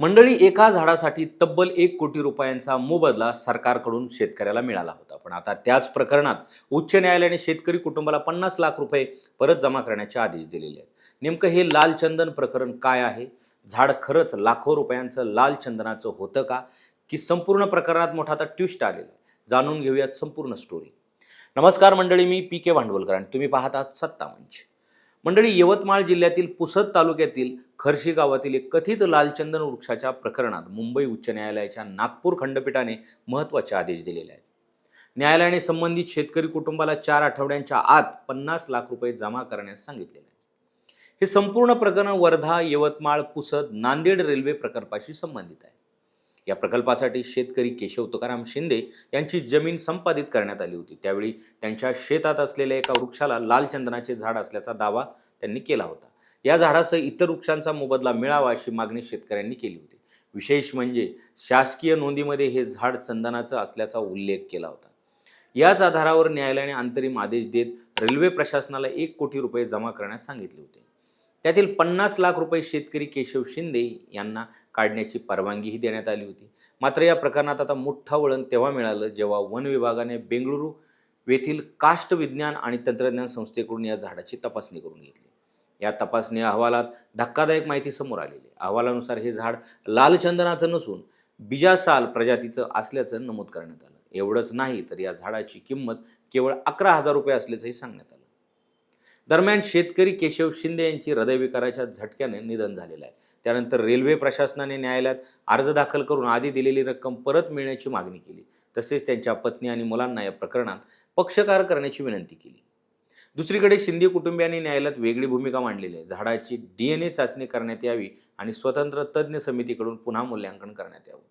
मंडळी, एका झाडासाठी तब्बल 1 कोटी रुपयांचा मोबदला सरकारकडून शेतकऱ्याला मिळाला होता. पण आता त्याच प्रकरणात उच्च न्यायालयाने शेतकरी कुटुंबाला 50 लाख रुपये परत जमा करण्याचे आदेश दिलेले आहेत. नेमकं हे लाल चंदन प्रकरण काय आहे? झाड खरंच लाखो रुपयांचं लाल चंदनाचं होतं का? की संपूर्ण प्रकरणात मोठा आता ट्विस्ट आलेला आहे? जाणून घेऊयात संपूर्ण स्टोरी. नमस्कार मंडळी, मी PK भांडवलकर आणि तुम्ही पाहतात सत्ता मंच. मंडळी, यवतमाळ जिल्ह्यातील पुसद तालुक्यातील खर्शी गावातील एक कथित लालचंदन वृक्षाच्या प्रकरणात मुंबई उच्च न्यायालयाच्या नागपूर खंडपीठाने महत्त्वाचे आदेश दिलेले आहेत. न्यायालयाने संबंधित शेतकरी कुटुंबाला 4 आठवड्यांच्या आत 50 लाख रुपये जमा करण्यास सांगितलेले आहे. हे संपूर्ण प्रकरण वर्धा, यवतमाळ, पुसद, नांदेड रेल्वे प्रकल्पाशी संबंधित आहे. या प्रकल्पासाठी शेतकरी केशव तुकाराम शिंदे यांची जमीन संपादित करण्यात आली होती. त्यावेळी त्यांच्या शेतात असलेल्या एका वृक्षाला लाल चंदनाचे झाड असल्याचा दावा त्यांनी केला होता. या झाडासह इतर वृक्षांचा मोबदला मिळावा अशी मागणी शेतकऱ्यांनी केली होती. विशेष म्हणजे शासकीय नोंदीमध्ये हे झाड चंदनाचं असल्याचा उल्लेख केला होता. याच आधारावर न्यायालयाने अंतरिम आदेश देत रेल्वे प्रशासनाला 1 कोटी रुपये जमा करण्यास सांगितले होते. त्यातील 50 लाख रुपये शेतकरी केशव शिंदे यांना काढण्याची परवानगीही देण्यात आली होती. मात्र या प्रकरणात आता मोठं वळण तेव्हा मिळालं जेव्हा वन विभागाने बेंगळुरू येथील काष्ट विज्ञान आणि तंत्रज्ञान संस्थेकडून या झाडाची तपासणी करून घेतली. या तपासणी अहवालात धक्कादायक माहिती समोर आलेली आहे. अहवालानुसार हे झाड लाल चंदनाचं नसून बिजासाल प्रजातीचं असल्याचं नमूद करण्यात आलं. एवढंच नाही तर या झाडाची किंमत केवळ 11,000 रुपये असल्याचंही सांगण्यात आलं. दरम्यान शेतकरी केशव शिंदे यांची हृदयविकाराच्या झटक्याने निधन झालेलं आहे. त्यानंतर रेल्वे प्रशासनाने न्यायालयात अर्ज दाखल करून आधी दिलेली रक्कम परत मिळण्याची मागणी केली. तसेच त्यांच्या पत्नी आणि मुलांना या प्रकरणात पक्षकार करण्याची विनंती केली. दुसरीकडे शिंदे कुटुंबियांनी न्यायालयात वेगळी भूमिका मांडलेली आहे. झाडाची DNA चाचणी करण्यात यावी आणि स्वतंत्र तज्ज्ञ समितीकडून पुन्हा मूल्यांकन करण्यात यावं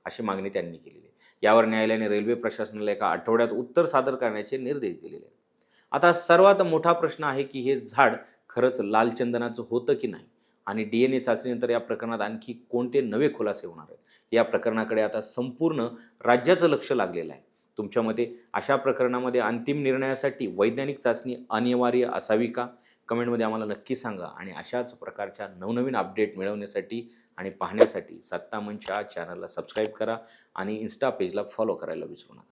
अशी मागणी त्यांनी केलेली आहे. यावर न्यायालयाने रेल्वे प्रशासनाला एका आठवड्यात उत्तर सादर करण्याचे निर्देश दिलेले आहेत. आता सर्वात मोठा प्रश्न आहे की हे झाड खरंच लाल चंदनाचं होतं की नाही आणि DNA चाचणीनंतर या प्रकरणात आणखी कोणते नवे खुलासे होणार आहेत. या प्रकरणाकडे आता संपूर्ण राज्याचं लक्ष लागलेलं आहे. तुमच्या मते अशा प्रकरणामध्ये अंतिम निर्णयासाठी वैज्ञानिक चाचणी अनिवार्य असावी का? कमेंटमध्ये आम्हाला नक्की सांगा आणि अशाच प्रकारच्या नवनवीन अपडेट मिळवण्यासाठी आणि पाहण्यासाठी सत्ता मंच या चॅनलला सबस्क्राईब करा आणि इन्स्टा पेजला फॉलो करायला विसरू नका.